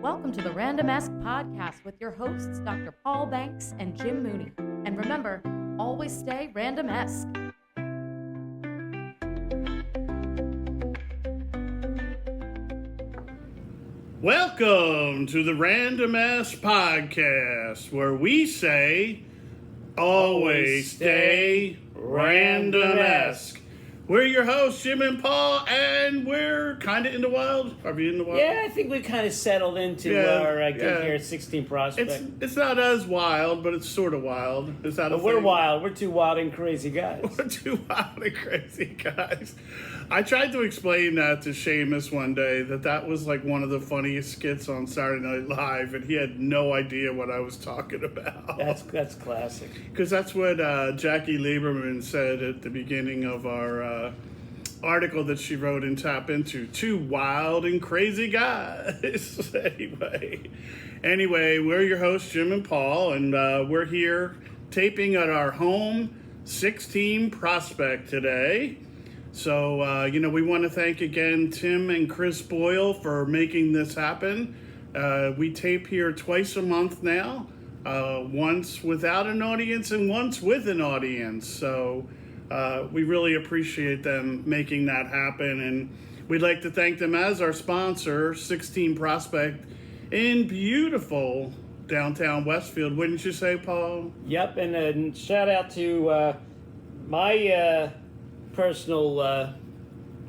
Welcome to the Random Ask Podcast with your hosts, Dr. Paul Banks and Jim Mooney. And remember, always stay random-esque. Welcome to the Random Ask Podcast, where we say, always stay random-esque. We're your hosts, Jim and Paul, and we're kind of in the wild. Are we in the wild? Yeah, I think we kind of settled into our gig here at 16 Prospect. It's not as wild, but it's sort of wild. Is that a But we're thing? wild. We're two wild and crazy guys. We're two wild and crazy guys. I tried to explain that to Seamus one day, that was like one of the funniest skits on Saturday Night Live, and he had no idea what I was talking about. That's classic. Because that's what Jackie Lieberman said at the beginning of our article that she wrote in Tap Into. Two wild and crazy guys. Anyway, we're your hosts, Jim and Paul, and we're here taping at our home 16 Prospect today. So, we want to thank again Tim and Chris Boyle for making this happen. We tape here twice a month now, once without an audience and once with an audience. So we really appreciate them making that happen. And we'd like to thank them as our sponsor, 16 Prospect in beautiful downtown Westfield. Wouldn't you say, Paul? Yep, and shout out to my personal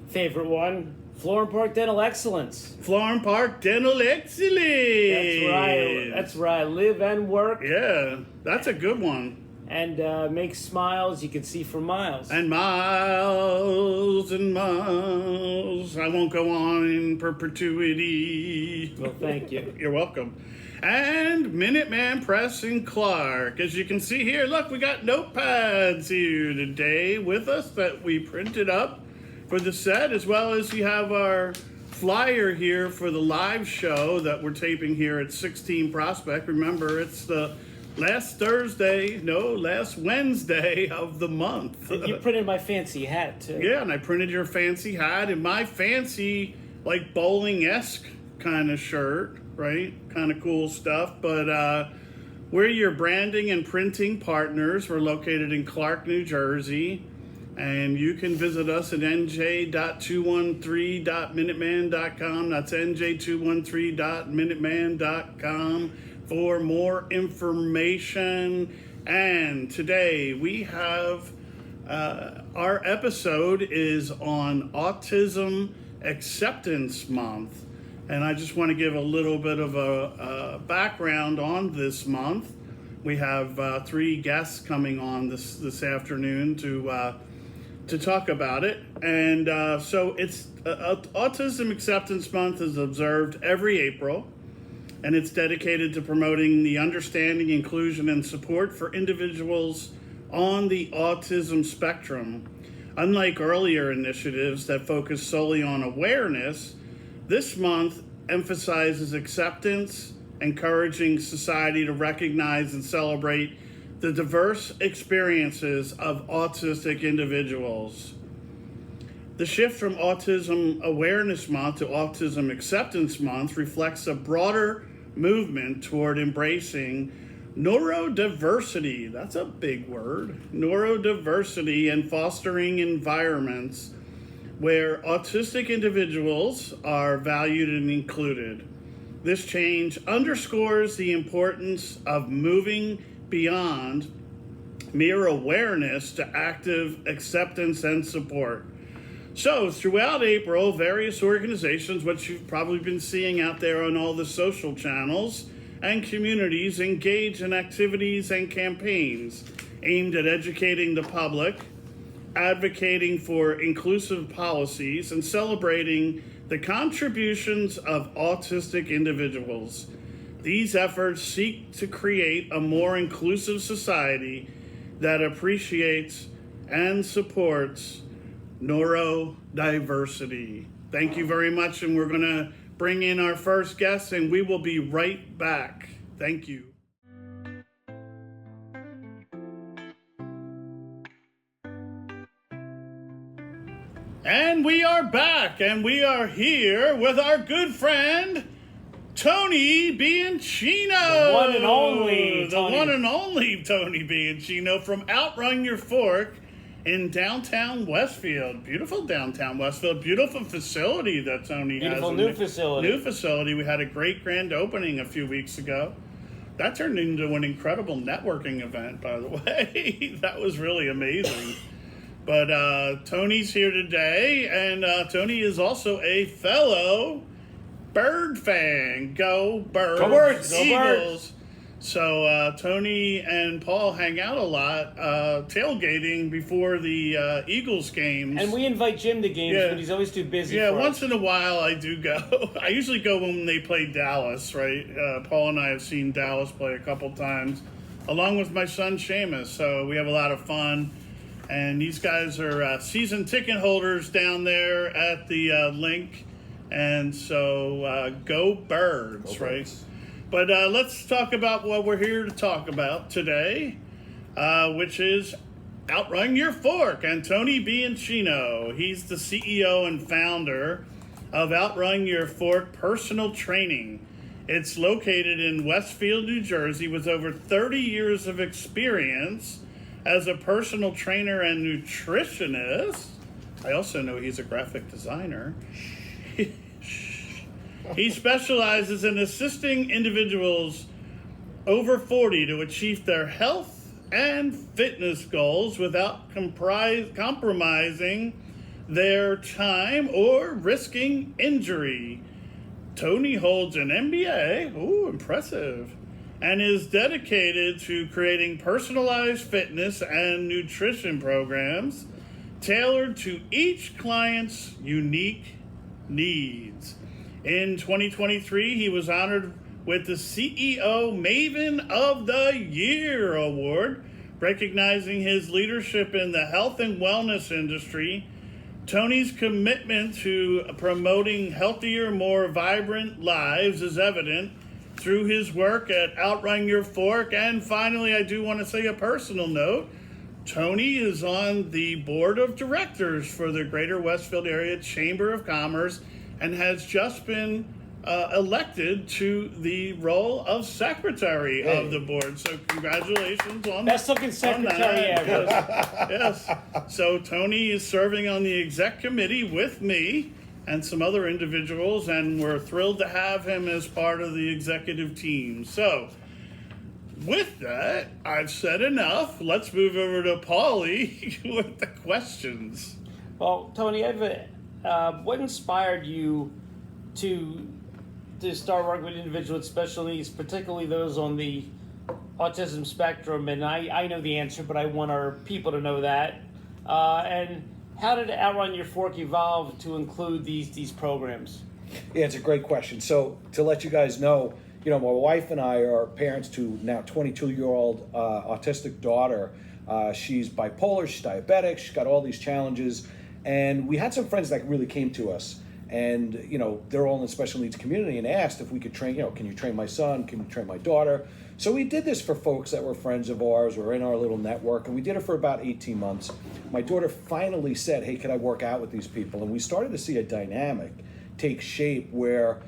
favorite one, Florham Park Dental Excellence. Florham Park Dental Excellence. That's where I live and work. Yeah, that's a good one. And make smiles you can see for miles. And miles and miles. I won't go on in perpetuity. Well, thank you. You're welcome. And Minuteman Press and Clark. As you can see here, look, we got notepads here today with us that we printed up for the set, as well as you have our flyer here for the live show that we're taping here at 16 Prospect. Remember, it's the last Wednesday of the month. And you printed my fancy hat, too. Yeah, and I printed your fancy hat and my fancy, like, bowling-esque kind of shirt, right? Kind of cool stuff. But we're your branding and printing partners. We're located in Clark, New Jersey. And you can visit us at nj.213.minuteman.com. That's nj213.minuteman.com for more information. And today we have our episode is on Autism Acceptance Month. And I just want to give a little bit of a background on this month. We have 3 guests coming on this afternoon to talk about it. And so it's Autism Acceptance Month is observed every April, and it's dedicated to promoting the understanding, inclusion, and support for individuals on the autism spectrum. Unlike earlier initiatives that focus solely on awareness, this month emphasizes acceptance, encouraging society to recognize and celebrate the diverse experiences of autistic individuals. The shift from Autism Awareness Month to Autism Acceptance Month reflects a broader movement toward embracing neurodiversity. That's a big word. Neurodiversity, and fostering environments where autistic individuals are valued and included. This change underscores the importance of moving beyond mere awareness to active acceptance and support. So throughout April, various organizations, which you've probably been seeing out there on all the social channels, and communities engage in activities and campaigns aimed at educating the public, advocating for inclusive policies, and celebrating the contributions of autistic individuals. These efforts seek to create a more inclusive society that appreciates and supports neurodiversity. Thank you very much, and we're going to bring in our first guest, and we will be right back. Thank you. And we are back, and we are here with our good friend, Tony Bianchino. The one and only The one and only Tony Bianchino from Outrun Your Fork in downtown Westfield. Beautiful downtown Westfield. Beautiful facility that Tony has. Beautiful new facility. New facility. We had a great grand opening a few weeks ago. That turned into an incredible networking event, by the way. That was really amazing. But Tony's here today, and Tony is also a fellow Bird fan. Go Birds. Go Birds. Go Eagles. So Tony and Paul hang out a lot, tailgating before the Eagles games. And we invite Jim to games, but he's always too busy. Yeah, for once us. in a while I do go. I usually go when they play Dallas, right? Paul and I have seen Dallas play a couple times, along with my son Seamus. So we have a lot of fun. And these guys are season ticket holders down there at the link. And so go Birds, right? But let's talk about what we're here to talk about today, which is Outrun Your Fork and Tony Bianchino. He's the CEO and founder of Outrun Your Fork Personal Training. It's located in Westfield, New Jersey, with over 30 years of experience as a personal trainer and nutritionist. I also know he's a graphic designer. He specializes in assisting individuals over 40 to achieve their health and fitness goals without compromising their time or risking injury. Tony holds an MBA, ooh, impressive, and is dedicated to creating personalized fitness and nutrition programs tailored to each client's unique needs. In 2023, he was honored with the CEO Maven of the Year award, recognizing his leadership in the health and wellness industry. Tony's commitment to promoting healthier, more vibrant lives is evident through his work at Outrun Your Fork. And finally, I do want to say a personal note. Tony is on the board of directors for the Greater Westfield Area Chamber of Commerce and has just been elected to the role of secretary of the board. So congratulations on best looking secretary ever. Yes. So Tony is serving on the exec committee with me and some other individuals, and we're thrilled to have him as part of the executive team. So with that, I've said enough. Let's move over to Paulie with the questions. Well, Tony, what inspired you to start working with individuals with special needs, particularly those on the autism spectrum? And I know the answer, but I want our people to know that. And how did Outrun Your Fork evolve to include these programs? Yeah, it's a great question. So to let you guys know, my wife and I are parents to now 22-year-old autistic daughter. She's bipolar, she's diabetic, she's got all these challenges. And we had some friends that really came to us, and they're all in the special needs community, and asked if we could train. Can you train my son? Can you train my daughter? So we did this for folks that were friends of ours or in our little network, and we did it for about 18 months. My daughter finally said, "Hey, can I work out with these people?" And we started to see a dynamic take shape where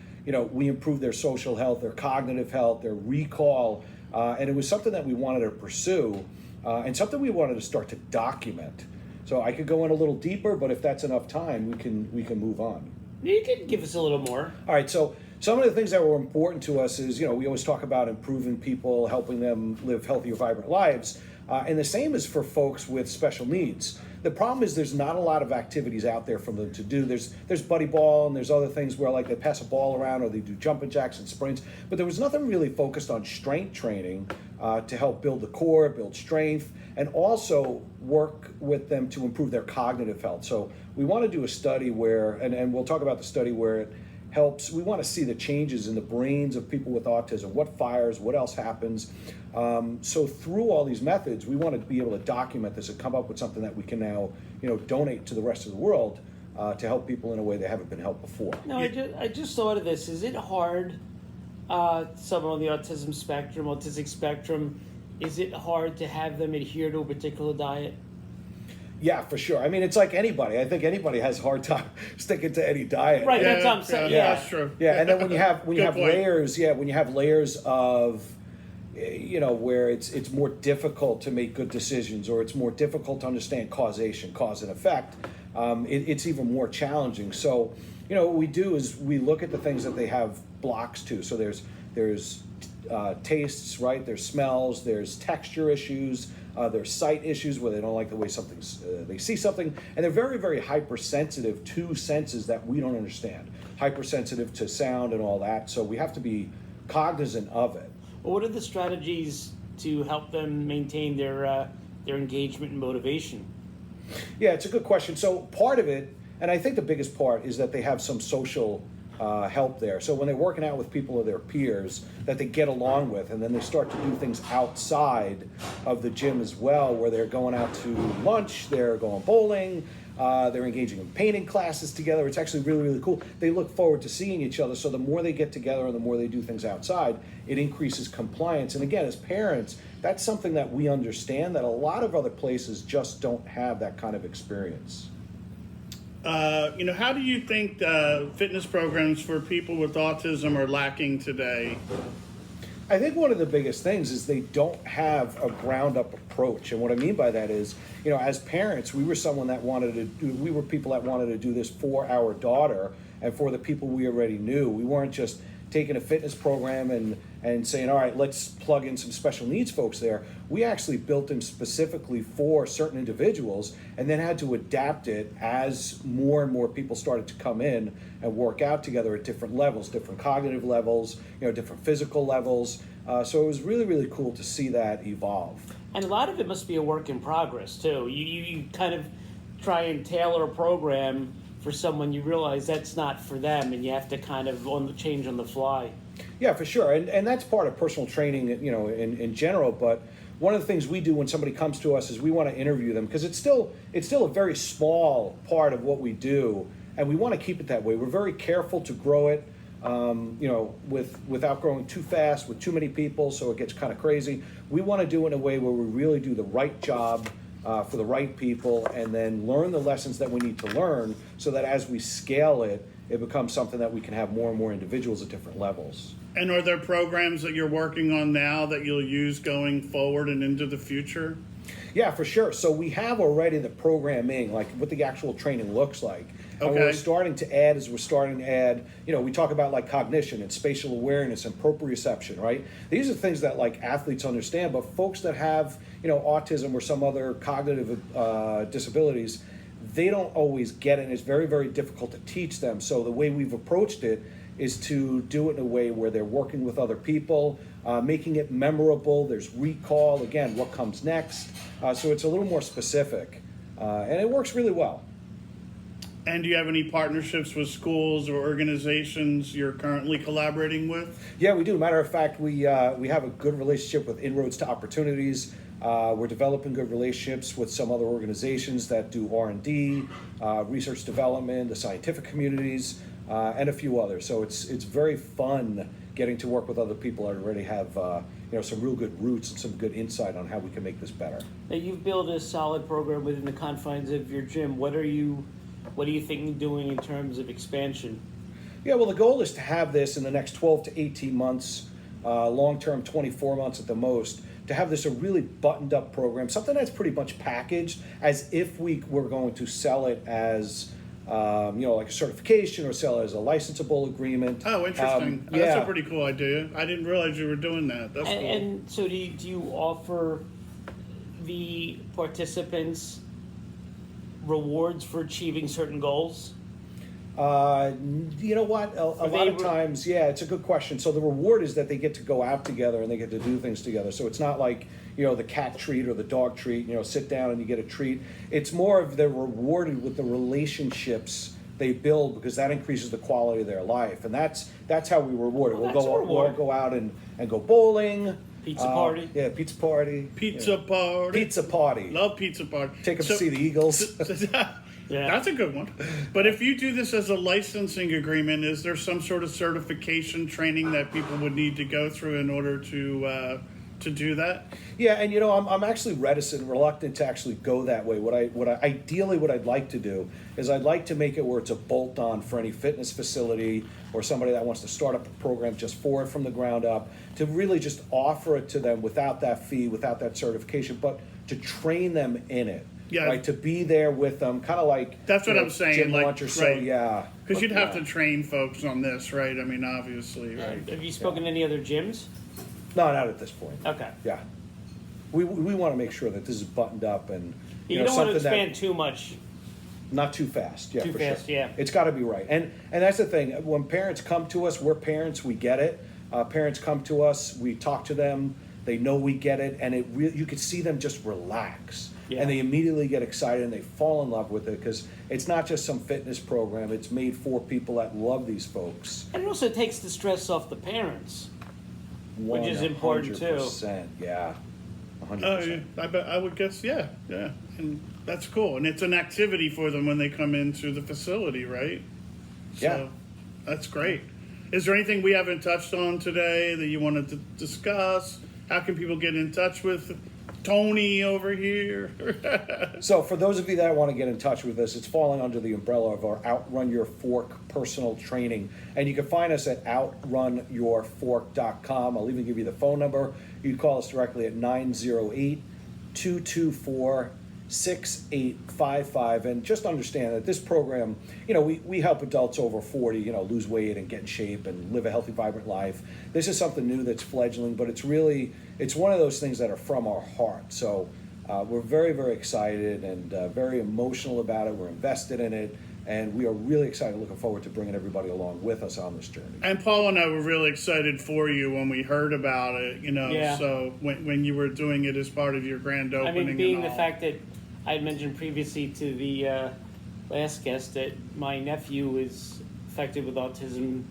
we improved their social health, their cognitive health, their recall, and it was something that we wanted to pursue, and something we wanted to start to document. So I could go in a little deeper, but if that's enough time, we can move on. You can give us a little more. All right, so some of the things that were important to us is, we always talk about improving people, helping them live healthier, vibrant lives, and the same is for folks with special needs. The problem is there's not a lot of activities out there for them to do. There's buddy ball, and there's other things where they pass a ball around or they do jumping jacks and sprints, but there was nothing really focused on strength training to help build the core, build strength, and also work with them to improve their cognitive health. So we want to do a study where, and we'll talk about the study where it helps. We want to see the changes in the brains of people with autism, what fires, what else happens. So through all these methods, we want to be able to document this and come up with something that we can now, donate to the rest of the world to help people in a way they haven't been helped before. No, I just thought of this. Is it hard, someone on the autistic spectrum, is it hard to have them adhere to a particular diet? Yeah, for sure. I mean, it's like anybody. I think anybody has a hard time sticking to any diet. Right, that's what I'm saying. Yeah. That's true. Yeah, and then when you have Good point. layers, when you have layers of, where it's more difficult to make good decisions, or it's more difficult to understand causation, cause and effect, it's even more challenging. So, what we do is we look at the things that they have blocks to. So there's tastes, right? There's smells, there's texture issues, there's sight issues where they don't like the way they see something, and they're very, very hypersensitive to senses that we don't understand. Hypersensitive to sound and all that, so we have to be cognizant of it. Well, what are the strategies to help them maintain their engagement and motivation? Yeah, it's a good question. So part of it, and I think the biggest part, is that they have some social help there. So when they're working out with people of their peers that they get along with, and then they start to do things outside of the gym as well, where they're going out to lunch, they're going bowling, they're engaging in painting classes together. It's actually really, really cool. They look forward to seeing each other. So the more they get together and the more they do things outside, it increases compliance. And again, as parents, that's something that we understand that a lot of other places just don't have that kind of experience. How do you think fitness programs for people with autism are lacking today? I think one of the biggest things is they don't have a ground-up approach, and what I mean by that is, as parents, we were people that wanted to do this for our daughter and for the people we already knew. We weren't just taking a fitness program and saying, all right, let's plug in some special needs folks there. We actually built them specifically for certain individuals and then had to adapt it as more and more people started to come in and work out together at different levels, different cognitive levels, different physical levels. So it was really, really cool to see that evolve. And a lot of it must be a work in progress, too. You kind of try and tailor a program for someone, you realize that's not for them, and you have to kind of change on the fly. Yeah, for sure, and that's part of personal training, in general. But one of the things we do when somebody comes to us is we want to interview them, because it's still a very small part of what we do, and we want to keep it that way. We're very careful to grow it, without growing too fast with too many people, so it gets kind of crazy. We want to do it in a way where we really do the right job for the right people, and then learn the lessons that we need to learn, so that as we scale it, it becomes something that we can have more and more individuals at different levels. And are there programs that you're working on now that you'll use going forward and into the future? Yeah, for sure. So we have already the programming, like what the actual training looks like. And Okay. we're starting to add, we talk about like cognition and spatial awareness and proprioception, right? These are things that like athletes understand, but folks that have, autism or some other cognitive disabilities, they don't always get it, and it's very, very difficult to teach them. So the way we've approached it is to do it in a way where they're working with other people, making it memorable. There's recall, again, what comes next. So it's a little more specific, and it works really well. And do you have any partnerships with schools or organizations you're currently collaborating with? Yeah, we do. Matter of fact, we have a good relationship with Inroads to Opportunities. We're developing good relationships with some other organizations that do R&D, research development, the scientific communities, and a few others. So it's very fun getting to work with other people that already have some real good roots and some good insight on how we can make this better. Now, you've built a solid program within the confines of your gym. What are you thinking of doing in terms of expansion? Yeah, well, the goal is to have this in the next 12 to 18 months, long-term 24 months at the most, to have this a really buttoned-up program, something that's pretty much packaged as if we were going to sell it as, like a certification or sell it as a licensable agreement. Oh, interesting. Yeah. That's a pretty cool idea. I didn't realize you were doing that. That's cool. And so do you offer the participants rewards for achieving certain goals? You know what? A lot of times, yeah, it's a good question. So the reward is that they get to go out together and they get to do things together. So it's not like, the cat treat or the dog treat, sit down and you get a treat. It's more of they're rewarded with the relationships they build, because that increases the quality of their life. And that's how we reward it. Well, We'll go out and go bowling. Pizza party? Yeah, pizza party. Pizza party. Pizza party. Love pizza party. Take them to see the Eagles. Yeah. That's a good one. But if you do this as a licensing agreement, is there some sort of certification training that people would need to go through in order to to do that? Yeah, and I'm actually reluctant to actually go that way. What I'd like to do is I'd like to make it where it's a bolt-on for any fitness facility or somebody that wants to start up a program just for it from the ground up, to really just offer it to them without that fee, without that certification, but to train them in it. Yeah. Right, to be there with them, kind of like That's what I'm saying. gym Like, launch or so. right. Yeah, Because you'd have Yeah. to train folks on this, right? I mean, obviously, right? Have you spoken to any other gyms? No, not at this point. Okay. Yeah, we want to make sure that this is buttoned up and You don't want to something expand too much. not too fast. Yeah, Too for fast, sure. yeah. It's got to be right, and that's the thing. When parents come to us, we're parents. We get it. Parents come to us. We talk to them. They know we get it, and you could see them just relax, Yeah. and they immediately get excited and they fall in love with it because it's not just some fitness program. It's made for people that love these folks. And it also takes the stress off the parents. Which is important, too. 100%, yeah. 100%. Oh, yeah. I would guess, yeah, and that's cool. And it's an activity for them when they come into the facility, right? Yeah. So that's great. Is there anything we haven't touched on today that you wanted to discuss? How can people get in touch with Tony over here? So for those of you that want to get in touch with us, it's falling under the umbrella of our Outrun Your Fork personal training. And you can find us at outrunyourfork.com. I'll even give you the phone number. You can call us directly at 908-224-6855. And just understand that this program, we help adults over 40, lose weight and get in shape and live a healthy, vibrant life. This is something new that's fledgling, but it's one of those things that are from our heart. So we're very, very excited and very emotional about it. We're invested in it, and we are really excited, looking forward to bringing everybody along with us on this journey. And Paul and I were really excited for you when we heard about it, Yeah. So when you were doing it as part of your grand I opening. mean, being and the all. fact that I had mentioned previously to the last guest that my nephew is affected with autism,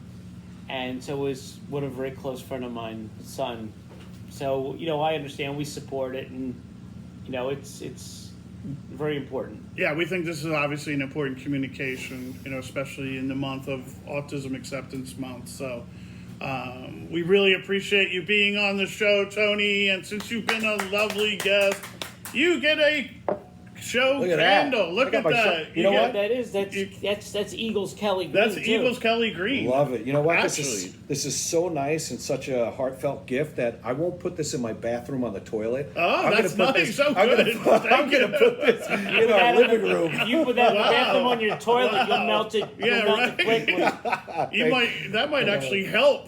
and so is one a very close friend of mine, son. So, I understand, we support it, and, it's very important. Yeah, we think this is obviously an important communication, especially in the month of Autism Acceptance Month. So we really appreciate you being on the show, Tony. And since you've been a lovely guest, you get a show Look at candle. that. Look I at got my that. show- you know what? That's Eagles Kelly Green. That's too. Eagles Kelly Green. Love it. You know what? Actually, This is so nice and such a heartfelt gift that I won't put this in my bathroom on the toilet. Oh, that's gonna put nice. This, So I'm good. going to put this in our living room. If you put that in the bathroom on your toilet, you'll melt it. Yeah, You'll melt right. it quickly. that might actually help.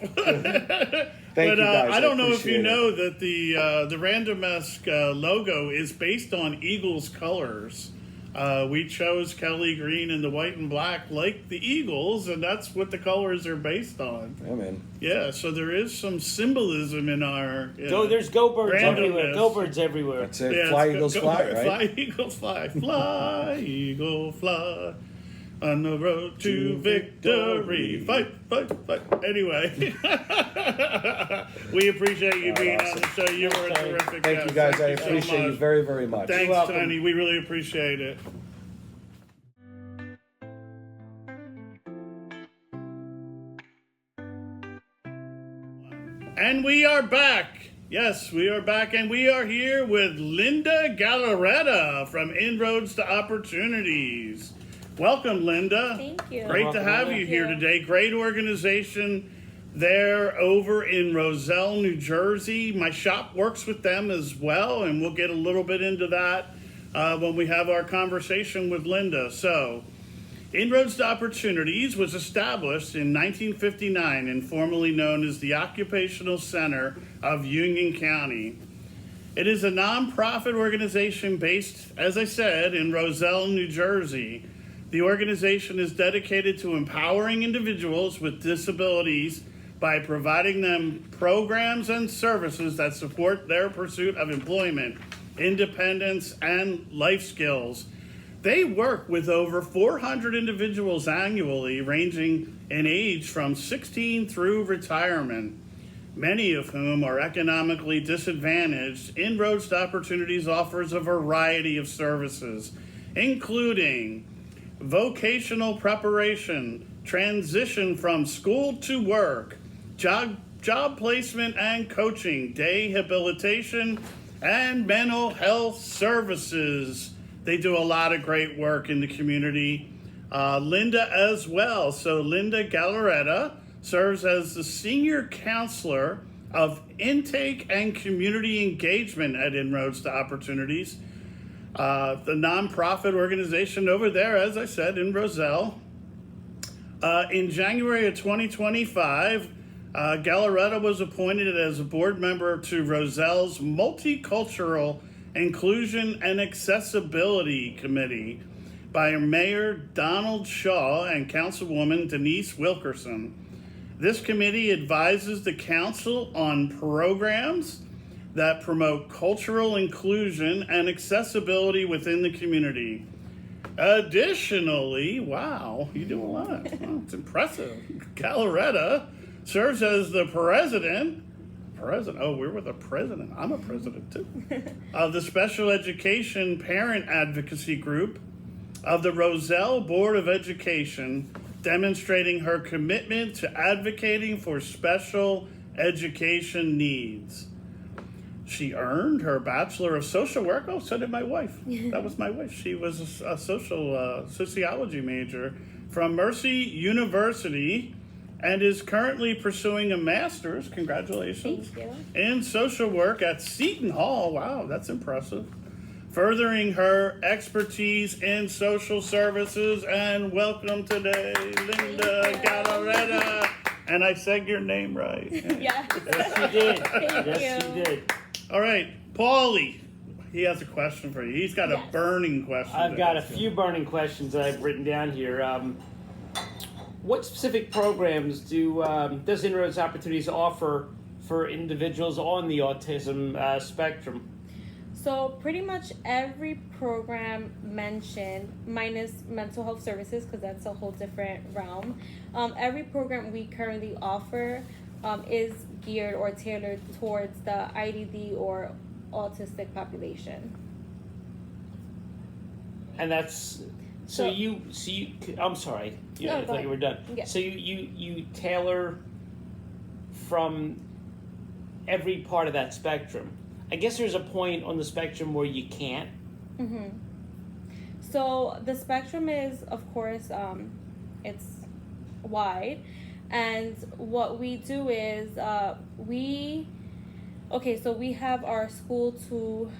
Thank you, guys. I don't know if you appreciate it. know that the Random-esque logo is based on Eagles colors. We chose Kelly Green and the white and black like the Eagles, and that's what the colors are based on. Yeah, man. Yeah, so there is some symbolism in our There's go birds everywhere. randomness. Go birds everywhere. That's it. Yeah, Fly, it's Eagles, fly, right? Fly, Eagles, fly. Fly, eagle, fly. On the road to victory. Fight, fight, fight. Anyway, we appreciate you being on the show. You were a terrific Thank guest. you, guys. I so appreciate you much. very, very much. Thanks, welcome. Tony. We really appreciate it. And we are back. Yes, we are back, and we are here with Linda Galaretta from Inroads to Opportunities. Welcome, Linda. Thank you. Great to have you here today. Great organization there over in Roselle, New Jersey. My shop works with them as well, and we'll get a little bit into that when we have our conversation with Linda. So, Inroads to Opportunities was established in 1959 and formerly known as the Occupational Center of Union County. It is a nonprofit organization based, as I said, in Roselle, New Jersey. The organization is dedicated to empowering individuals with disabilities by providing them programs and services that support their pursuit of employment, independence, and life skills. They work with over 400 individuals annually, ranging in age from 16 through retirement, many of whom are economically disadvantaged. Inroads to Opportunities offers a variety of services, including vocational preparation, transition from school to work, job job placement and coaching, rehabilitation, and mental health services. They do a lot of great work in the community. Linda as well. So Linda Gallaretta serves as the Senior Counselor of Intake and Community Engagement at Inroads to Opportunities, the nonprofit organization over there, as I said, in Roselle. In January of 2025, Gallaretta was appointed as a board member to Roselle's Multicultural Inclusion and Accessibility Committee by Mayor Donald Shaw and Councilwoman Denise Wilkerson. This committee advises the council on programs that promote cultural inclusion and accessibility within the community. Additionally, wow, you do a lot. Wow, it's impressive. Gallaretta serves as the president. Oh, we're with a president. I'm a president too. Of the Special Education Parent Advocacy Group of the Roselle Board of Education, demonstrating her commitment to advocating for special education needs. She earned her Bachelor of Social Work. Oh, so did my wife. That was my wife. She was a sociology major from Mercy University and is currently pursuing a master's, congratulations, Thank you, in social work at Seton Hall. Wow, that's impressive. Furthering her expertise in social services. And welcome today, Linda Gallaretta. And I said your name right. Yes. Yes, you did. Thank Yes, you. you did. All right, Paulie, he has a question for you. He's got a Yes. burning question. I've to got a ask you. few burning questions that I've written down here. What specific programs does Inroads Opportunities offer for individuals on the autism spectrum? So pretty much every program mentioned, minus mental health services, because that's a whole different realm. Every program we currently offer is geared or tailored towards the IDD or autistic population. And that's so you. I'm sorry. No, I go thought ahead. you were done. Yeah. So you tailor from every part of that spectrum. I guess there's a point on the spectrum where you can't. Mm-hmm. So the spectrum is, of course, it's wide, and what we do is we have our school to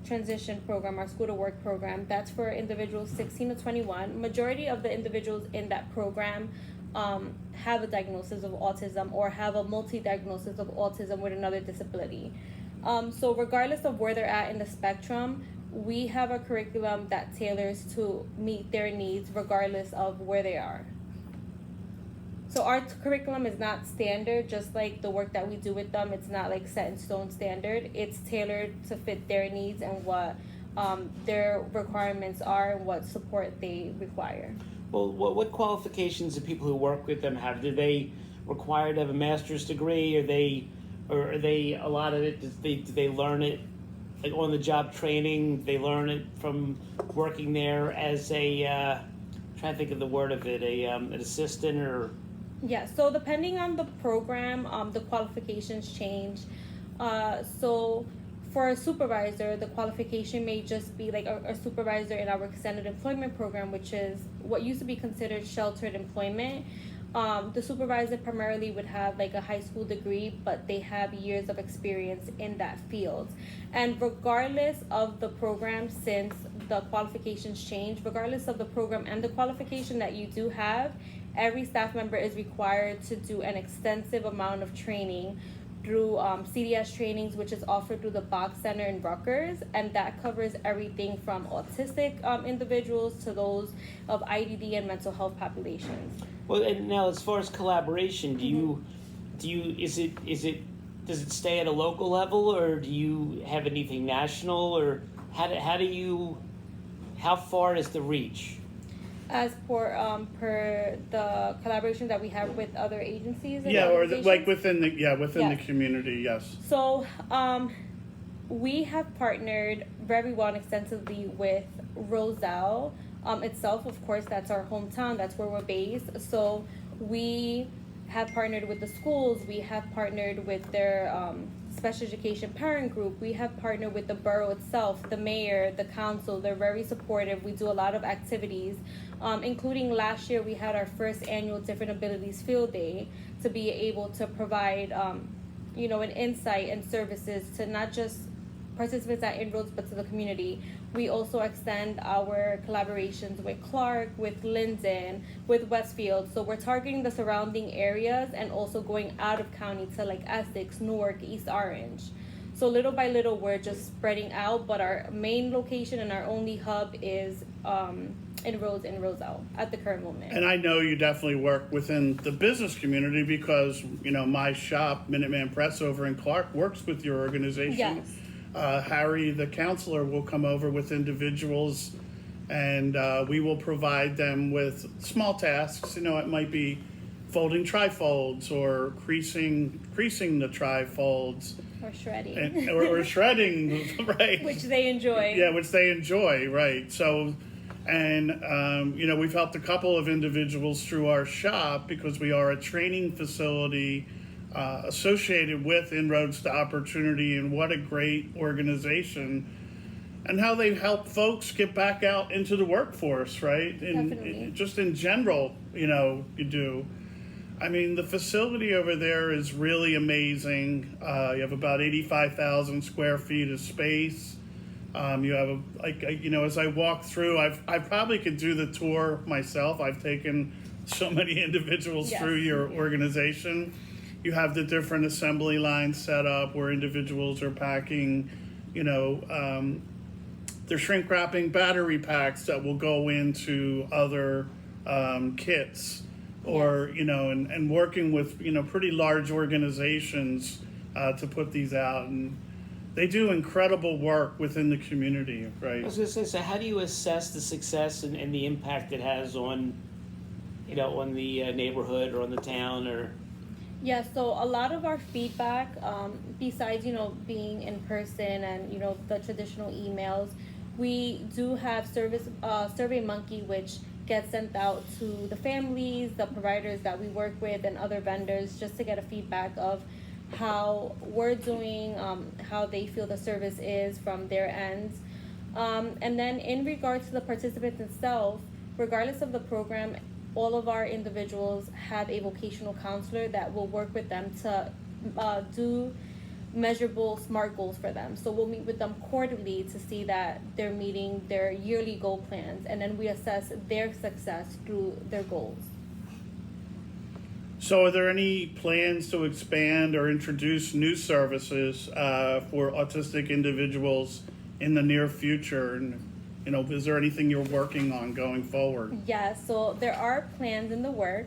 transition program, our school to work program. That's for individuals 16 to 21. Majority of the individuals in that program have a diagnosis of autism or have a multi-diagnosis of autism with another disability. So regardless of where they're at in the spectrum, we have a curriculum that tailors to meet their needs regardless of where they are. So our curriculum is not standard, just like the work that we do with them. It's not like set in stone standard. It's tailored to fit their needs and what their requirements are and what support they require. Well, what qualifications do people who work with them have? Do they require to have a master's degree? Or are they a lot of it? Do they learn it like on the job training? They learn it from working there as a trying to think of the word of it, an assistant or. Yeah, so depending on the program, the qualifications change. So for a supervisor, the qualification may just be like a supervisor in our extended employment program, which is what used to be considered sheltered employment. The supervisor primarily would have like a high school degree, but they have years of experience in that field. And regardless of the program, since the qualifications change, regardless of the program and the qualification that you do have, every staff member is required to do an extensive amount of training through CDS trainings, which is offered through the Bach Center in Rutgers, and that covers everything from autistic individuals to those of IDD and mental health populations. Well, and now as far as collaboration, does it stay at a local level, or do you have anything national, or how far is the reach? As for per the collaboration that we have with other agencies and Yeah, or organizations? within the Yes. community, yes. So we have partnered very well and extensively with Roselle itself. Of course, that's our hometown. That's where we're based. So we have partnered with the schools. We have partnered with their special education parent group. We have partnered with the borough itself, the mayor, the council. They're very supportive. We do a lot of activities, including last year we had our first annual Different Abilities Field Day to be able to provide, an insight and services to not just participants at Inroads, but to the community. We also extend our collaborations with Clark, with Linden, with Westfield. So we're targeting the surrounding areas and also going out of county to like Essex, Newark, East Orange. So little by little, we're just spreading out, but our main location and our only hub is Inroads and Roselle at the current moment. And I know you definitely work within the business community because, my shop, Minuteman Press over in Clark, works with your organization. Yes. Harry, the counselor, will come over with individuals and we will provide them with small tasks. It might be folding trifolds or creasing the trifolds. Or shredding. Or shredding, right. Which they enjoy. Yeah, which they enjoy, right. So, and, we've helped a couple of individuals through our shop because we are a training facility associated with Inroads to Opportunity, and what a great organization, and how they help folks get back out into the workforce, right? And Definitely. just in general, you do. I mean, the facility over there is really amazing. You have about 85,000 square feet of space. You have as I walk through, I probably could do the tour myself. I've taken so many individuals Yes. through your organization. You have the different assembly lines set up where individuals are packing, they're shrink wrapping battery packs that will go into other kits, or, and working with, pretty large organizations to put these out. And they do incredible work within the community, right? I was going to say, so how do you assess the success and the impact it has on, on the neighborhood or on the town or... Yeah, so a lot of our feedback, besides, being in person and, the traditional emails, we do have SurveyMonkey, which gets sent out to the families, the providers that we work with, and other vendors, just to get a feedback of how we're doing, how they feel the service is from their ends. And then in regards to the participants itself, regardless of the program, all of our individuals have a vocational counselor that will work with them to do measurable SMART goals for them. So we'll meet with them quarterly to see that they're meeting their yearly goal plans, and then we assess their success through their goals. So are there any plans to expand or introduce new services for autistic individuals in the near future? And is there anything you're working on going forward? Yeah, so there are plans in the work.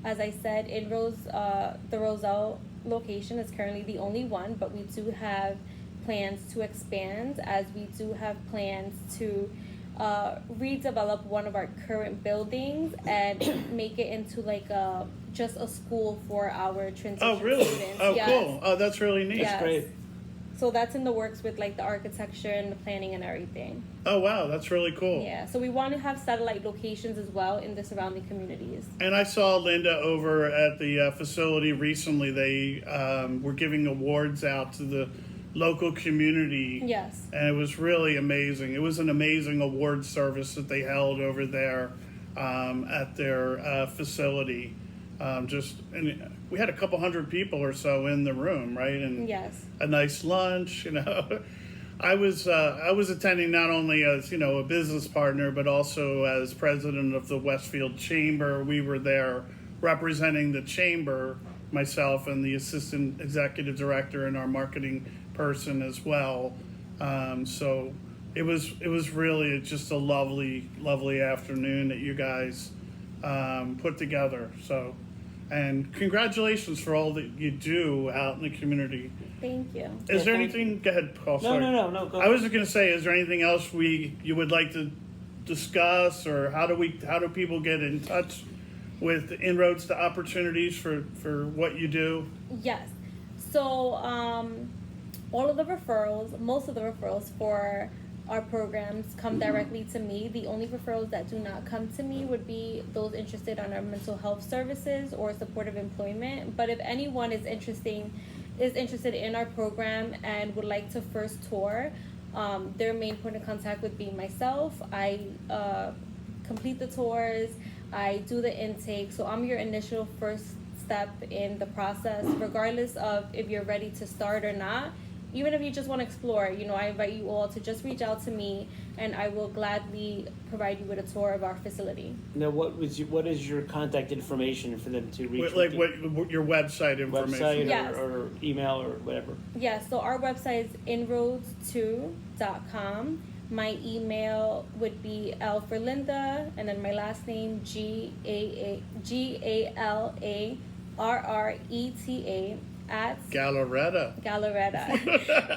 As I said, the Roselle location is currently the only one, but we do have plans to expand, as we do have plans to redevelop one of our current buildings and make it into like just a school for our transition Oh, really? students. Oh, Yes. cool. Oh, that's really neat. Yes. Great. So that's in the works with like the architecture and the planning and everything. Oh, wow. That's really cool. Yeah, so we want to have satellite locations as well in the surrounding communities. And I saw Linda over at the facility recently. They were giving awards out to the local community. Yes. And it was really amazing. It was an amazing award service that they held over there at their facility. And we had a couple hundred people or so in the room, right? And Yes. a nice lunch, I was attending not only as, a business partner, but also as president of the Westfield Chamber. We were there representing the chamber, myself and the assistant executive director and our marketing person as well. So it was really just a lovely, lovely afternoon that you guys put together. So, and congratulations for all that you do out in the community. Thank you. Is there thank anything? Go ahead, Paul. Sorry. No. Go I was just going to say, is there anything else you would like to discuss, or how do people get in touch with Inroads to Opportunities for what you do? Yes. So most of the referrals for our programs come directly to me. The only referrals that do not come to me would be those interested on our mental health services or supportive employment. But if anyone is interested in our program and would like to first tour, their main point of contact would be myself. I complete the tours, I do the intake, so I'm your initial first step in the process, regardless of if you're ready to start or not. Even if you just want to explore, I invite you all to just reach out to me, and I will gladly provide you with a tour of our facility. Now, what is your contact information for them to reach? Like what your website information? Website Yes. or email or whatever. Yeah, so our website is inroads2.com. My email would be L for Linda, and then my last name GALARRETA at Gallaretta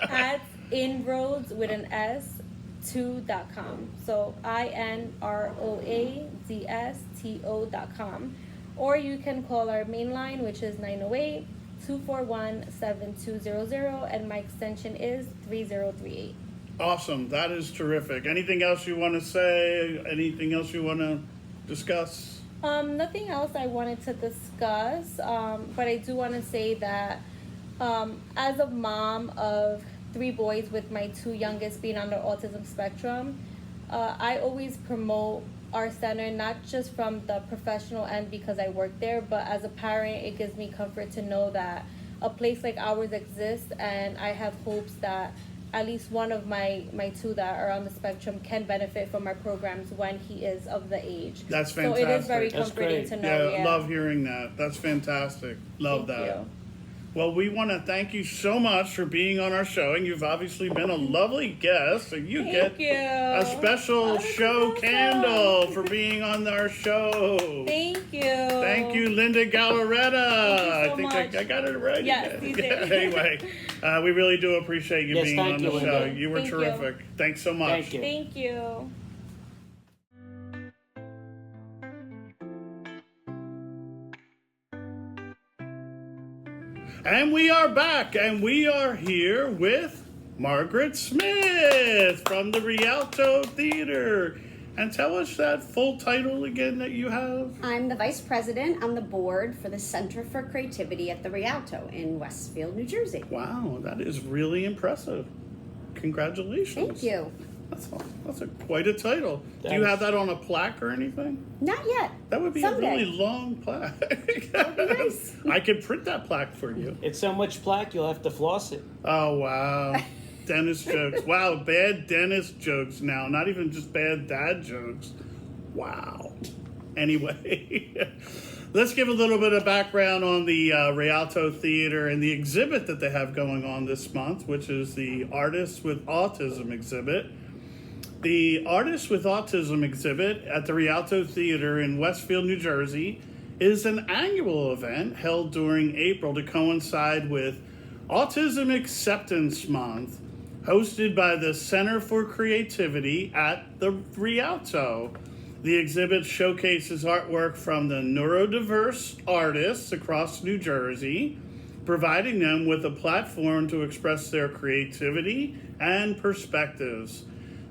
at inroads with an S 2.com. So INROADSTO.com. Or you can call our main line, which is 908-241-7200, and my extension is 3038. Awesome. That is terrific. Anything else you want to say? Anything else you want to discuss? Nothing else I wanted to discuss, but I do want to say that as a mom of 3 boys, with my 2 youngest being on the autism spectrum, I always promote our center, not just from the professional end because I work there, but as a parent, it gives me comfort to know that a place like ours exists, and I have hopes that at least one of my 2 that are on the spectrum can benefit from our programs when he is of the age. That's fantastic. So it is very That's comforting great. to know. Yeah, love hearing that. That's fantastic. Love Thank that. you. Well, we want to thank you so much for being on our show, and you've obviously been a lovely guest, and you Thank get you. a special show awesome. candle for being on our show. Thank you. Thank you, Linda Gallaretta. Thank you so I much. I got it right. Yes, again. you did. Anyway, we really do appreciate you Yes, being thank on you, the Linda. show. You were Thank you. terrific. Thanks so much. Thank you. Thank you. And we are back, and we are here with Margaret Smith from the Rialto Theater. And tell us that full title again that you have. I'm the vice president on the board for the Center for Creativity at the Rialto in Westfield, New Jersey. Wow, that is really impressive. Congratulations. Thank you. That's quite a title. Do you have that on a plaque or anything? Not yet. That would be Someday. a really long plaque. That would be nice. I could print that plaque for you. It's so much plaque, you'll have to floss it. Oh, wow. Dentist jokes. Wow, bad dentist jokes now. Not even just bad dad jokes. Wow. Anyway, let's give a little bit of background on the Rialto Theater and the exhibit that they have going on this month, which is the Artists with Autism exhibit. The Artists with Autism exhibit at the Rialto Theater in Westfield, New Jersey, is an annual event held during April to coincide with Autism Acceptance Month, hosted by the Center for Creativity at the Rialto. The exhibit showcases artwork from the neurodiverse artists across New Jersey, providing them with a platform to express their creativity and perspectives.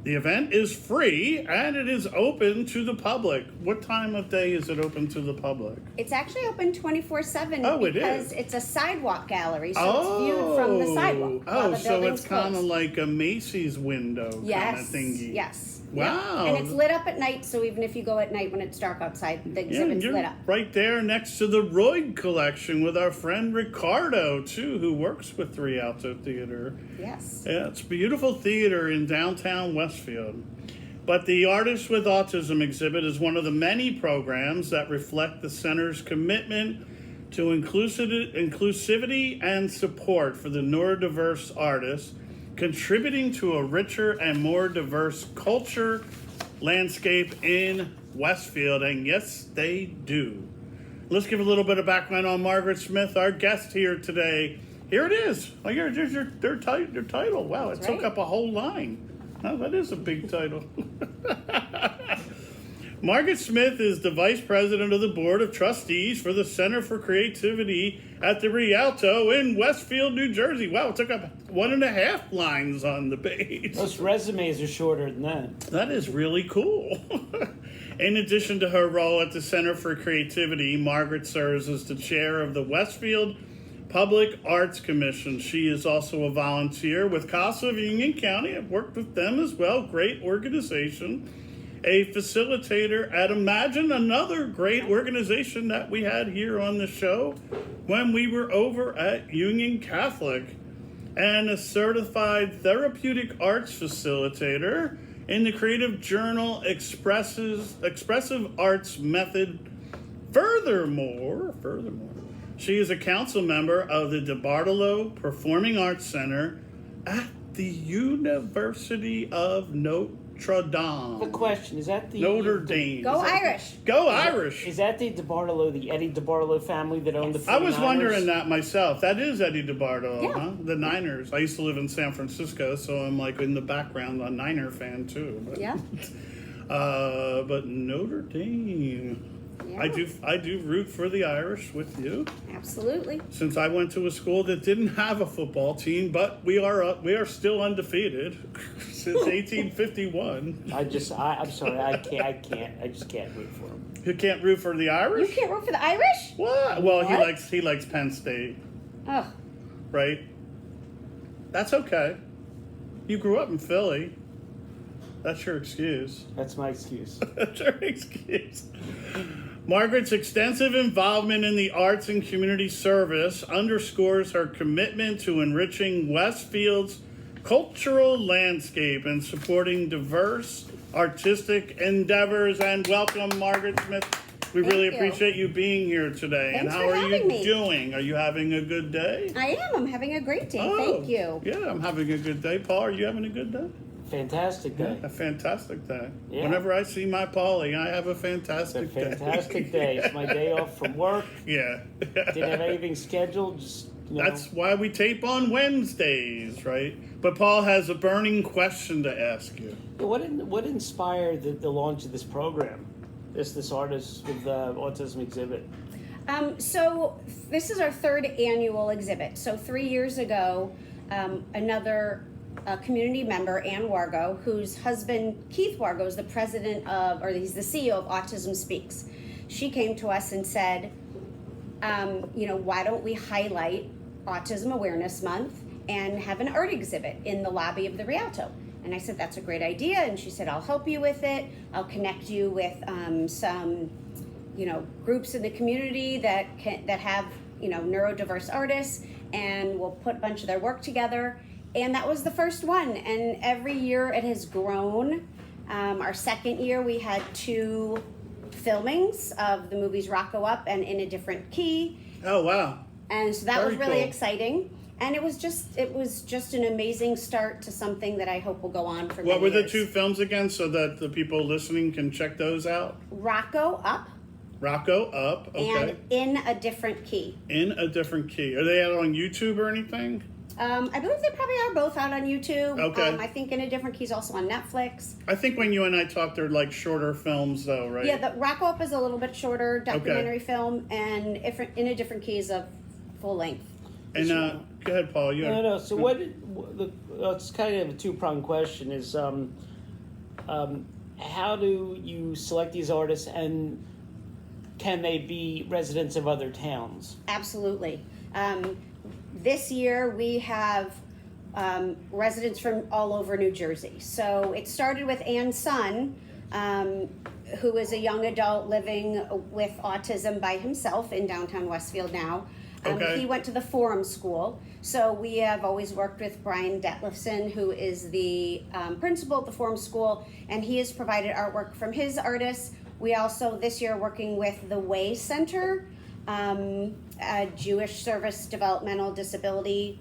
The event is free and it is open to the public. What time of day is it open to the public? It's actually open 24/7 Oh, it because is. it's a sidewalk gallery, so it's viewed from the sidewalk. while Oh, the so building's it's kind of closed. like a Macy's window kind Yes, of thingy. yes. Wow. And it's lit up at night, so even if you go at night when it's dark outside, the Yeah, and exhibit's you're lit up. right there next to the Royd collection with our friend Ricardo, too, who works with the Rialto Theater. Yes. Yeah, it's a beautiful theater in downtown Westfield. But the Artists with Autism exhibit is one of the many programs that reflect the center's commitment to inclusivity and support for the neurodiverse artists, contributing to a richer and more diverse culture landscape in Westfield. And yes, they do. Let's give a little bit of background on Margaret Smith, our guest here today. Here it is. Oh, here's their title. Wow, it took right. up a whole line. Oh, that is a big title. Margaret Smith is the Vice President of the Board of Trustees for the Center for Creativity at the Rialto in Westfield, New Jersey. Wow, it took up 1.5 lines on the page. Most resumes are shorter than that. That is really cool. In addition to her role at the Center for Creativity, Margaret serves as the chair of the Westfield Public Arts Commission. She is also a volunteer with CASA of Union County. I've worked with them as well. Great organization. A facilitator at Imagine, another great organization that we had here on the show when we were over at Union Catholic, and a certified therapeutic arts facilitator in the creative journal Expressive Arts Method. Furthermore, she is a council member of the DeBartolo Performing Arts Center at the University of Notre Dame. The question, is that the... Notre Dame. Go Irish. Go Irish. Is that the DeBartolo, the Eddie DeBartolo family that owned the 49ers? I was wondering that myself. That is Eddie DeBartolo, Yeah. huh? The Niners. I used to live in San Francisco, so I'm like in the background a Niner fan too. But, Yeah. but Notre Dame. Yeah. I do root for the Irish with you. Absolutely. Since I went to a school that didn't have a football team, but we are still undefeated since 1851. I'm sorry, I just can't root for them. You can't root for the You Irish? can't root for the Irish? What? Well, What? he likes Penn State, Oh, right? That's okay. You grew up in Philly. That's your excuse. That's my excuse. That's your excuse. Margaret's extensive involvement in the arts and community service underscores her commitment to enriching Westfield's cultural landscape and supporting diverse artistic endeavors. And welcome, Margaret Smith. We Thank really you. appreciate you being here today. Thanks and how for are you having me. doing? Are you having a good day? I am. I'm having a great day. Oh, Thank you. Yeah, I'm having a good day. Paul, are you having a good day? Fantastic day. A fantastic day. Yeah. Whenever I see my Paulie, I have a It's a fantastic day. fantastic day. It's my day off from work. Yeah. Didn't have anything scheduled. Just, you know. That's why we tape on Wednesdays, right? But Paul has a burning question to ask you. What inspired the launch of this program? This artist with the autism exhibit. So this is our third annual exhibit. So 3 years ago, another community member, Ann Wargo, whose husband, Keith Wargo, is the president of, or he's the CEO of Autism Speaks. She came to us and said, why don't we highlight Autism Awareness Month and have an art exhibit in the lobby of the Rialto? And I said, that's a great idea. And she said, I'll help you with it. I'll connect you with some, groups in the community that have, neurodiverse artists, and we'll put a bunch of their work together. And that was the first one. And every year it has grown. Our second year we had 2 filmings of the movies Rocco Up and In a Different Key. Oh, wow. And so that Very was really cool. exciting. And it was just an amazing start to something that I hope will go on for many What were the years. 2 films again so that the people listening can check those out? Rocco Up Rocco Up, okay. and In a Different Key. In a Different Key. Are they out on YouTube or anything? I believe they probably are both out on YouTube. Okay. I think In a Different Key is also on Netflix. I think when you and I talked, they're like shorter films though, right? Yeah, the Rocco Up is a little bit shorter documentary film, and In a Different Key is a full length. And go ahead, Paul. You have, No. So it's kind of a 2-pronged question. Is how do you select these artists, and can they be residents of other towns? Absolutely. This year we have residents from all over New Jersey. So it started with Ann's son, who is a young adult living with autism by himself in downtown Westfield now. Okay. He went to the Forum School. So we have always worked with Brian Detlefson, who is the principal at the Forum School, and he has provided artwork from his artists. We also this year are working with the Way Center, a Jewish Service Developmental Disability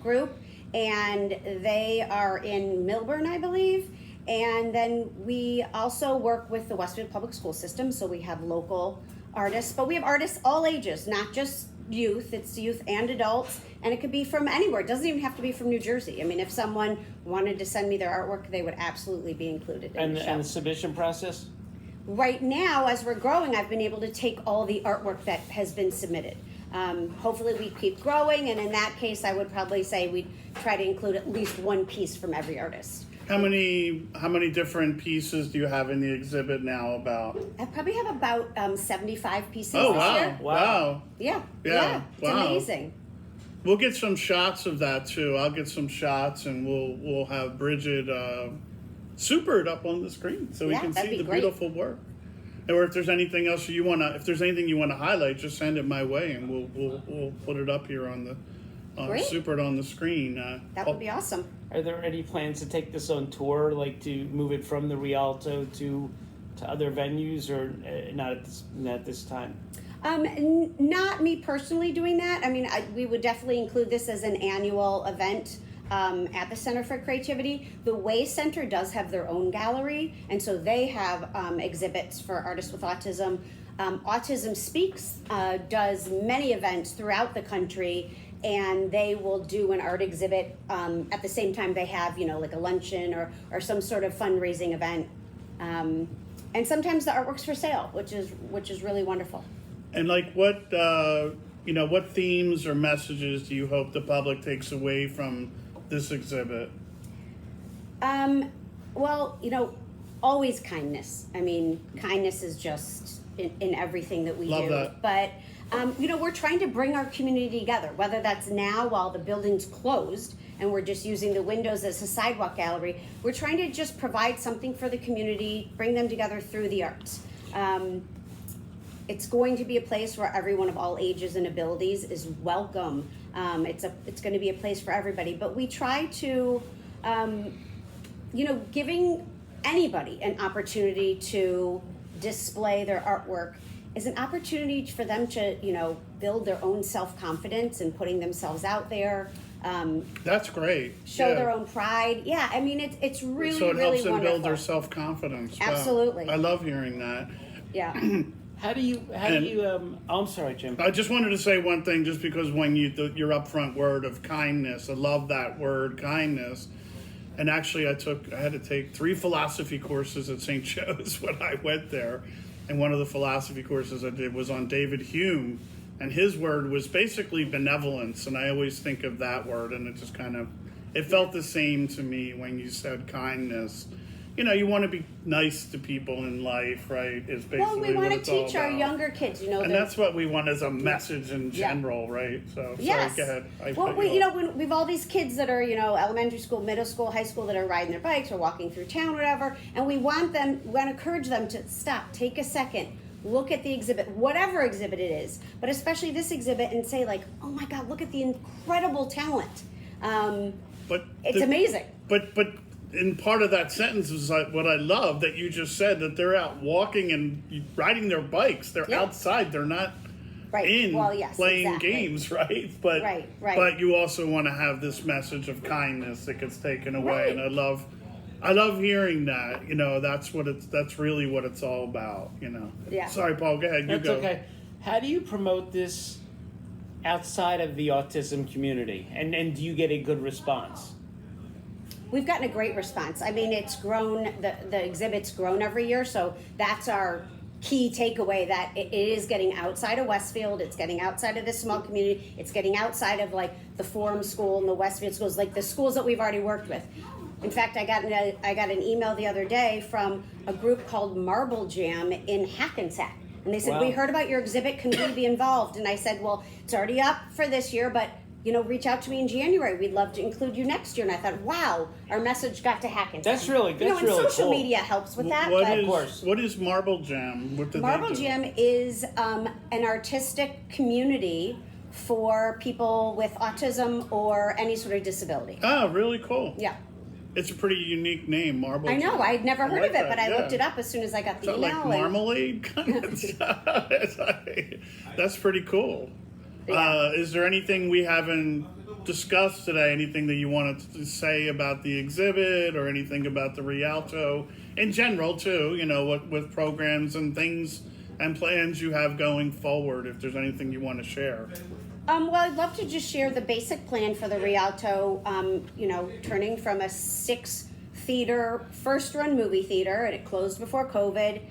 group, and they are in Milburn, I believe. And then we also work with the Westfield Public School System, so we have local artists, but we have artists all ages, not just youth, it's youth and adults, and it could be from anywhere. It doesn't even have to be from New Jersey. I mean, if someone wanted to send me their artwork, they would absolutely be included in the show. And the submission process? Right now, as we're growing, I've been able to take all the artwork that has been submitted. Hopefully we keep growing, and in that case, I would probably say we'd try to include at least one piece from every artist. How many different pieces do you have in the exhibit now about? I probably have about 75 pieces Oh, this wow. year. Wow. Yeah, Yeah, it's wow. amazing. We'll get some shots of that too. I'll get some shots, and we'll have Bridget supered up on the screen so we Yeah, can that'd see be the great. beautiful work. Or if there's anything else if there's anything you want to highlight, just send it my way, and we'll put it up here on the Great. supered on the screen. That would be awesome. Are there any plans to take this on tour, like to move it from the Rialto to other venues, or not at this time? Not me personally doing that. I mean, we would definitely include this as an annual event at the Center for Creativity. The Way Center does have their own gallery, and so they have exhibits for artists with autism. Autism Speaks does many events throughout the country, and they will do an art exhibit at the same time they have, like a luncheon or some sort of fundraising event. And sometimes the artwork's for sale, which is really wonderful. And like what themes or messages do you hope the public takes away from this exhibit? Well, always kindness. I mean, kindness is just in everything that we Love do. that. But, we're trying to bring our community together, whether that's now while the building's closed and we're just using the windows as a sidewalk gallery. We're trying to just provide something for the community, bring them together through the arts. It's going to be a place where everyone of all ages and abilities is welcome. It's going to be a place for everybody. But we try to, giving anybody an opportunity to display their artwork is an opportunity for them to, build their own self-confidence and putting themselves out there. That's great. Show their own pride. Yeah, I mean, it's really, so it really helps them wonderful. build their self-confidence. Wow. Absolutely. I love hearing that. Yeah. How do you I'm sorry, Jim. I just wanted to say one thing, just because when your upfront word of kindness, I love that word, kindness. And actually, I had to take 3 philosophy courses at St. Joe's when I went there. And one of the philosophy courses I did was on David Hume. And his word was basically benevolence. And I always think of that word, and it just it felt the same to me when you said kindness. You want to be nice to people in life, right? Is basically Well, we want what to it's all teach our about. younger kids, And that's what we want as a message in general, right? So, Yes. sorry, go ahead. Well, when we've all these kids that are, elementary school, middle school, high school that are riding their bikes or walking through town, whatever, and we want to encourage them to stop, take a second, look at the exhibit, whatever exhibit it is, but especially this exhibit, and say like, oh my God, look at the incredible talent. It's amazing. But in part of that sentence is like what I love that you just said, that they're out walking and riding their bikes. They're outside. They're not playing exactly. games, right? But right. But you also want to have this message of kindness that gets taken away, Right. and I love hearing that. That's really what it's all about. Yeah. Sorry, Paul. Go ahead. That's you go. okay. How do you promote this outside of the autism community, and do you get a good response? We've gotten a great response. I mean, it's grown, the exhibit's grown every year, so that's our key takeaway, that it is getting outside of Westfield, it's getting outside of this small community, it's getting outside of like the Forum School and the Westfield schools, like the schools that we've already worked with. In fact, I got an email the other day from a group called Marble Jam in Hackensack. And they said, Wow. We heard about your exhibit, can we be involved? And I said, well, it's already up for this year, but reach out to me in January. We'd love to include you next year. And I thought, wow, our message got to Hackensack. That's really and really social cool. media helps with that. What but is- Of course. What is Marble Jam? What do Marble they do? Jam is an artistic community for people with autism or any sort of disability. Oh, really cool. Yeah. It's a pretty unique name, Marble I know. Jam. I'd never heard like of it, that, but I yeah. looked it up as soon as I got the Is that email. like marmalade kind of stuff? That's pretty cool. Yeah. Is there anything we haven't discussed today? Anything that you wanted to say about the exhibit, or anything about the Rialto in general too? With programs and things and plans you have going forward, if there's anything you want to share. Well, I'd love to just share the basic plan for the Rialto, turning from a 6-theater, first-run movie theater, and it closed before COVID.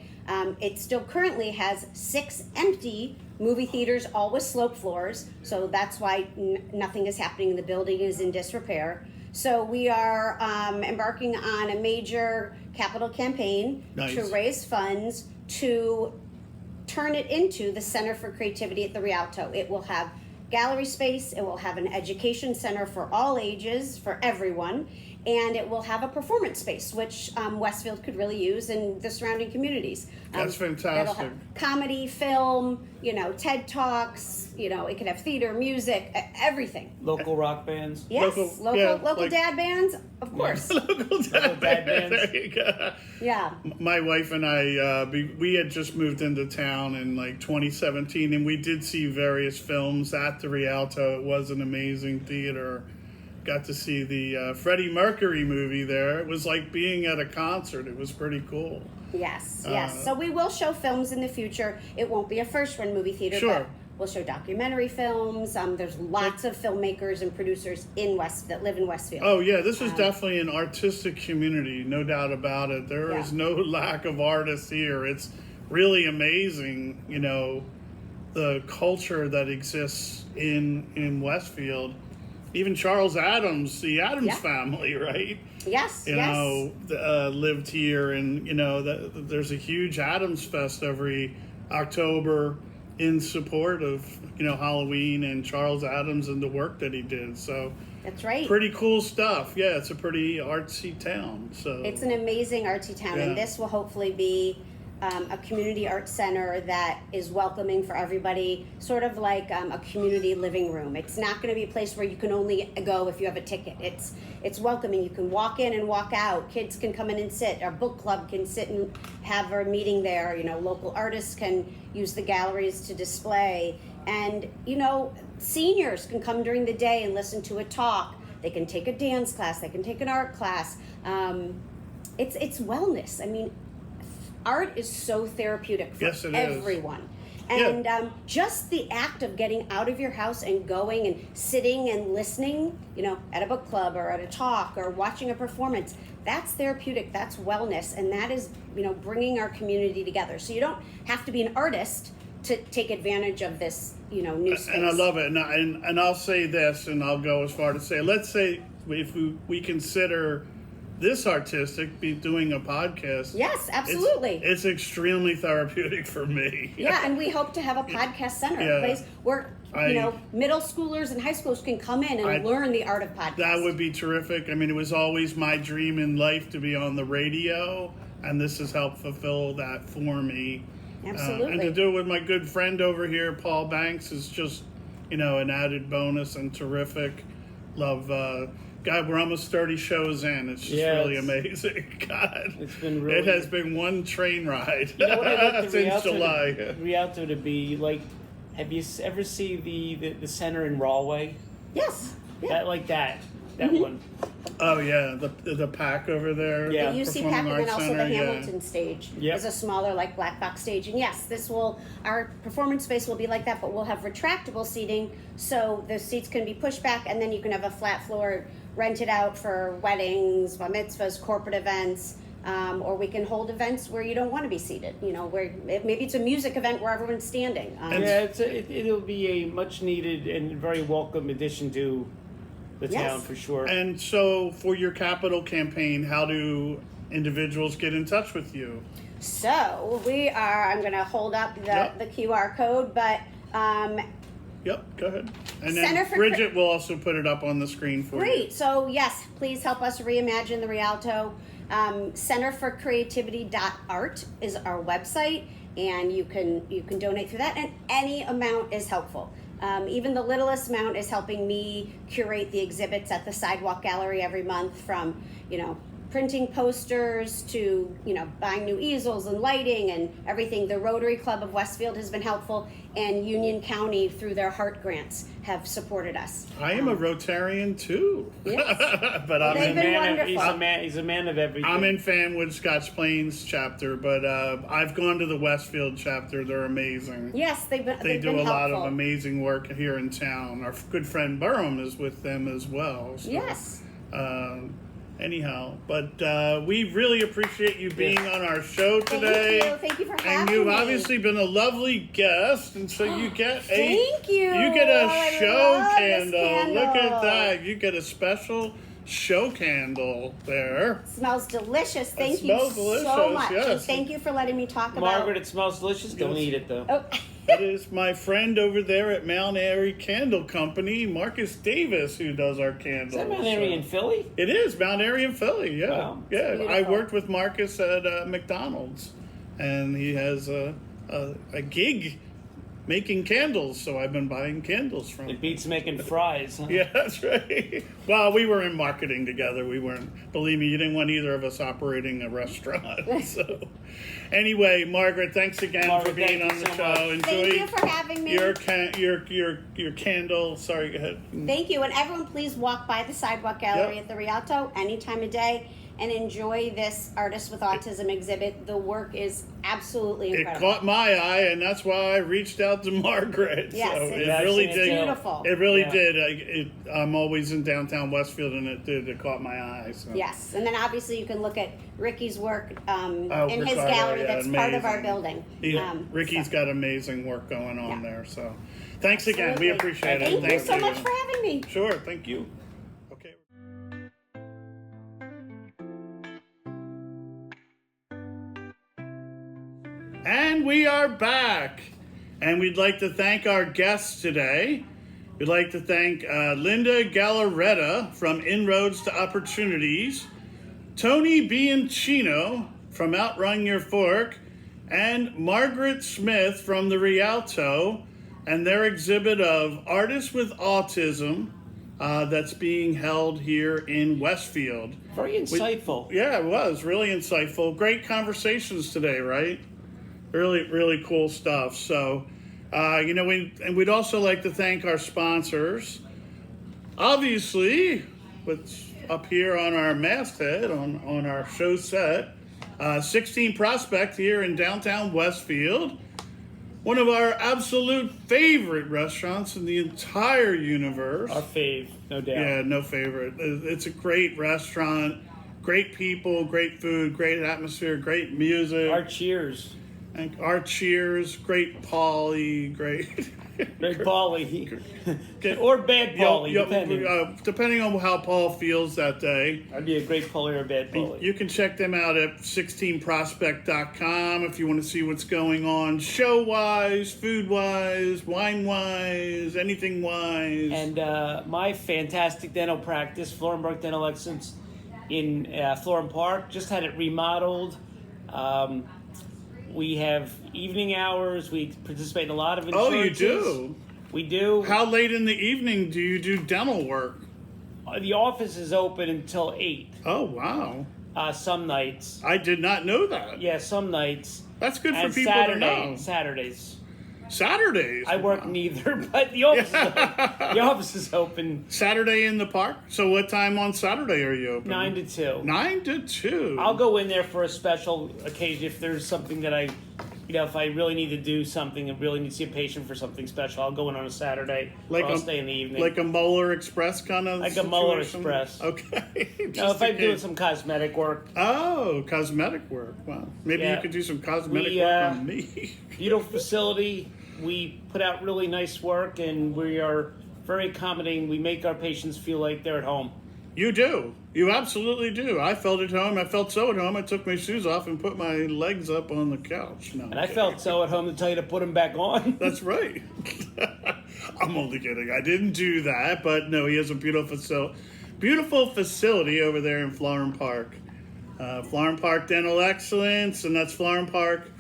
It still currently has 6 empty movie theaters, all with slope floors, so that's why nothing is happening. The building is in disrepair. So we are embarking on a major capital campaign to raise funds to turn it into the Center for Creativity at the Rialto. It will have gallery space, it will have an education center for all ages, for everyone, and it will have a performance space, which Westfield could really use, and the surrounding communities. That's fantastic. It'll have comedy, film, TED Talks, it could have theater, music, everything. Local rock bands. Yes, local dad bands, of course. Local dad bands. There you go. Yeah. My wife and I, we had just moved into town in like 2017, and we did see various films at the Rialto. It was an amazing theater. Got to see the Freddie Mercury movie there. It was like being at a concert. It was pretty cool. Yes. So we will show films in the future. It won't be a first-run movie theater, Sure. but we'll show documentary films. There's lots of filmmakers and producers that live in Westfield. Oh yeah, this is definitely an artistic community, no doubt about it. There is no lack of artists here. It's really amazing, the culture that exists in Westfield. Even Charles Adams, the Adams family, right? Yes, lived here, and there's a huge Adams Fest every October in support of Halloween and Charles Adams and the work that he did. So that's right. Pretty cool stuff. Yeah, it's a pretty artsy town. So it's an amazing artsy town, and this will hopefully be a community arts center that is welcoming for everybody, sort of like a community living room. It's not going to be a place where you can only go if you have a ticket. It's welcoming. You can walk in and walk out. Kids can come in and sit. Our book club can sit and have a meeting there. Local artists can use the galleries to display. And, seniors can come during the day and listen to a talk. They can take a dance class. They can take an art class. It's wellness. I mean, art is so therapeutic for everyone. And just the act of getting out of your house and going and sitting and listening, at a book club or at a talk or watching a performance, that's therapeutic, that's wellness, and that is, bringing our community together. So you don't have to be an artist to take advantage of this, new space. And I love it. And I'll say this, and I'll go as far to say, let's say if we consider this artistic be doing a podcast. Yes, absolutely. It's extremely therapeutic for me. Yeah, and we hope to have a podcast center, a place where middle schoolers and high schoolers can come in and learn the art of podcasting. That would be terrific. I mean, it was always my dream in life to be on the radio, and this has helped fulfill that for me. Absolutely. And to do it with my good friend over here, Paul Banks, is just, an added bonus and terrific. Love. God, we're almost 30 shows in. It's just really amazing. God, it's been really. It has been one train ride What I'd like since July. Rialto to be like. Have you ever seen the center in Rahway? Yes. Yeah. That one. Oh yeah, the pack over there. Yeah. The UC Pack, and then also Center, the Hamilton stage is a smaller, black box stage. And yes, our performance space will be like that, but we'll have retractable seating, so the seats can be pushed back, and then you can have a flat floor rented out for weddings, bar mitzvahs, corporate events. Or we can hold events where you don't want to be seated. Where maybe it's a music event where everyone's standing. It'll be a much needed and very welcome addition to the town for sure. And so, for your capital campaign, how do individuals get in touch with you? So I'm going to hold up the QR code, but. Yep, go ahead. And then Bridget will also put it up on the screen for you. Great. So yes, please help us reimagine the Rialto. Centerforcreativity.art is our website, and you can donate through that, and any amount is helpful. Even the littlest amount is helping me curate the exhibits at the Sidewalk Gallery every month, from printing posters to, buying new easels and lighting and everything. The Rotary Club of Westfield has been helpful, and Union County, through their heart grants, have supported us. I am a Rotarian too. Yes. But I'm They've in, been wonderful. He's a man of everything. I'm in Fanwood Scotch Plains chapter, but I've gone to the Westfield chapter. They're amazing. Yes, they've They been do a lot helpful. of amazing work here in town. Our good friend Burham is with them as well. So, Yes. Anyhow, but we really appreciate you being on our show today. Thank you for having And you've me. obviously been a lovely guest, and so you get Thank you. You get a I show love this candle. Look at candle. that. You get a special show candle there. Smells delicious. Thank you smells delicious, so much. yes. And thank you for letting me talk about. Margaret, it smells delicious. Don't Yes. eat it though. Oh. That is my friend over there at Mount Airy Candle Company, Marcus Davis, who does our candles. Is that Mount Airy in Philly? It is Mount Airy in Philly. Yeah, Wow. yeah. Beautiful. I worked with Marcus at McDonald's, and he has a gig making candles. So I've been buying candles from It him. beats making fries. Huh? Yeah, that's right. Well, we were in marketing together. We weren't. Believe me, you didn't want either of us operating a restaurant. So, anyway, Margaret, thanks again Margaret, for being thank on you the so show. much. Enjoy Thank you for having me. your candle. Sorry, go ahead. Thank you. And everyone, please walk by the Sidewalk Gallery Yep. at the Rialto any time of day and enjoy this Artists with Autism exhibit. The work is absolutely It incredible. caught my eye, and that's why I reached out to Margaret. Yes, so it's it Yeah, I've really seen it did. too. Beautiful. It really Yeah. did. I'm always in downtown Westfield, and it did. It caught my eye. So. Yes, and then obviously you can look at Ricky's work in his Ricardo, gallery yeah, that's part of our amazing. building. Ricky's So- got amazing work going on Yeah. there. So, thanks again. We Absolutely. appreciate it. Thank you so much for having me. Sure. Thank you. Okay. And we are back. And we'd like to thank our guests today. We'd like to thank Linda Gallaretta from Inroads to Opportunities, Tony Bianchino from Outrun Your Fork, and Margaret Smith from the Rialto and their exhibit of Artists with Autism that's being held here in Westfield. Very insightful. Yeah, it was really insightful. Great conversations today, right? Really, really cool stuff. So, we'd also like to thank our sponsors. Obviously, what's up here on our masthead, on our show set, 16 Prospect here in downtown Westfield. One of our absolute favorite restaurants in the entire universe. Our fave, no doubt. Yeah, no favorite. It's a great restaurant, great people, great food, great atmosphere, great music. Our cheers. And our cheers, great Polly, great. Great Polly. Or bad Polly, depending. Depending on how Paul feels that day. I'd be a great Polly or a bad Polly. You can check them out at 16prospect.com if you want to see what's going on show-wise, food-wise, wine-wise, anything-wise. And my fantastic dental practice, Florenberg Dental Excellence in Florham Park, just had it remodeled. We have evening hours. We participate in a lot of Oh, you insurances. do? We do. How late in the evening do you do dental work? The office is open until 8. Oh, wow. Some nights. I did not know that. Yeah, some nights. That's good for And people to know. Saturdays. Saturdays. I work Wow. neither, but the office, the office is open Saturday in the park? So what time on Saturday are you open? 9 to 2. 9 to 2. I'll go in there for a special occasion if there's something that if I really need to do something and really need to see a patient for something special, I'll go in on a Saturday. Like or I'll a- stay in the evening. Like a Molar Express kind of Like a Molar situation? Express. Okay. no, Just if I'm in doing case. some cosmetic work. Oh, cosmetic work. Wow. Maybe Yeah. you could do some cosmetic We, work on me. Beautiful facility. We put out really nice work, and we are very accommodating. We make our patients feel like they're at home. You do. You absolutely do. I felt at home. I felt so at home. I took my shoes off and put my legs up on the couch. No, And I felt so at home to tell you to put them back on. That's right. I'm only kidding. I didn't do that, but no, he has a beautiful facility over there in Florham Park. Florham Park Dental Excellence, and that's Florham Park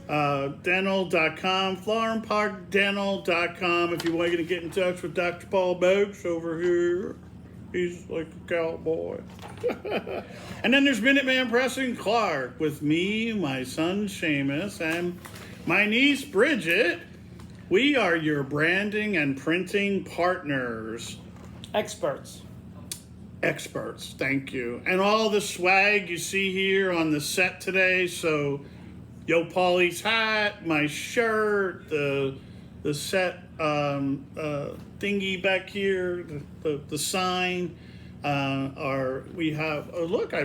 dental.com, florhamparkdental.com if you want to get in touch with Dr. Paul Boakes over here. He's like a cowboy. And then there's Minuteman Preston Clark with me, my son Seamus, and my niece Bridget. We are your branding and printing partners. Experts. Experts, thank you. And all the swag you see here on the set today. So, Yo Paulie's hat, my shirt, the set thingy back here, the sign. We have, oh look, I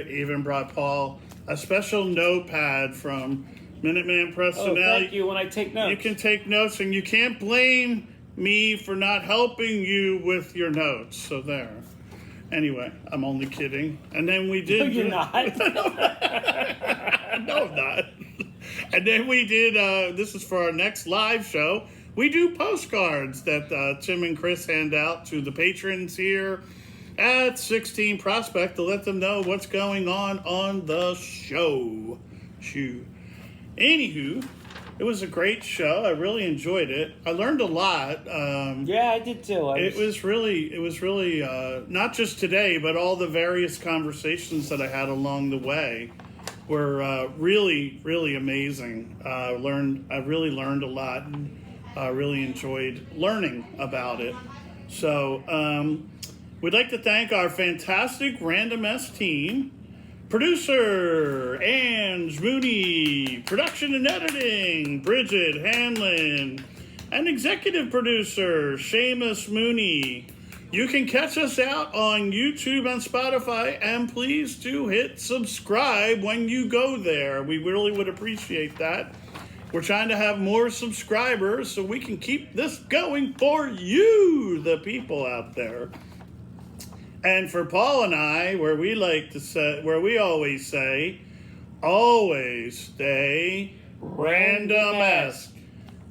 even brought Paul a special notepad from Minuteman Preston. Oh, thank you when I take notes. You can take notes, and you can't blame me for not helping you with your notes. So there. Anyway, I'm only kidding. And then we did. No, you're not. No, I'm not. And then we did, this is for our next live show, we do postcards that Tim and Chris hand out to the patrons here at 16 Prospect to let them know what's going on the show. Anywho, it was a great show. I really enjoyed it. I learned a lot. Yeah, I did too. It was really not just today, but all the various conversations that I had along the way were really amazing. I really learned a lot, and really enjoyed learning about it. So we'd like to thank our fantastic Random S team. Producer, Ange Mooney. Production and editing, Bridget Hanlon. And executive producer, Seamus Mooney. You can catch us out on YouTube and Spotify, and please do hit subscribe when you go there. We really would appreciate that. We're trying to have more subscribers so we can keep this going for you, the people out there. And for Paul and I, where we always say, always stay random-esque.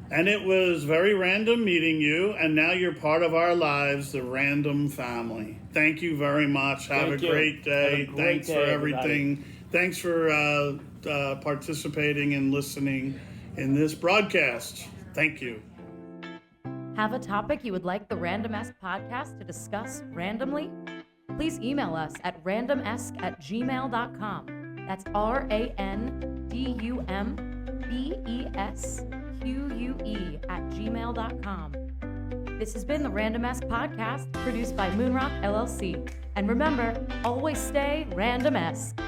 And it was very random meeting you, and now you're part of our lives, the Random family. Thank you very much. Have a great day. Thanks for everything. Thanks for participating and listening in this broadcast. Thank you. Have a topic you would like the Random-esque podcast to discuss randomly? Please email us at randomesque@gmail.com. That's RANDUMBESQUE@gmail.com. This has been the Random-esque podcast produced by Moonrock LLC. And remember, always stay random-esque.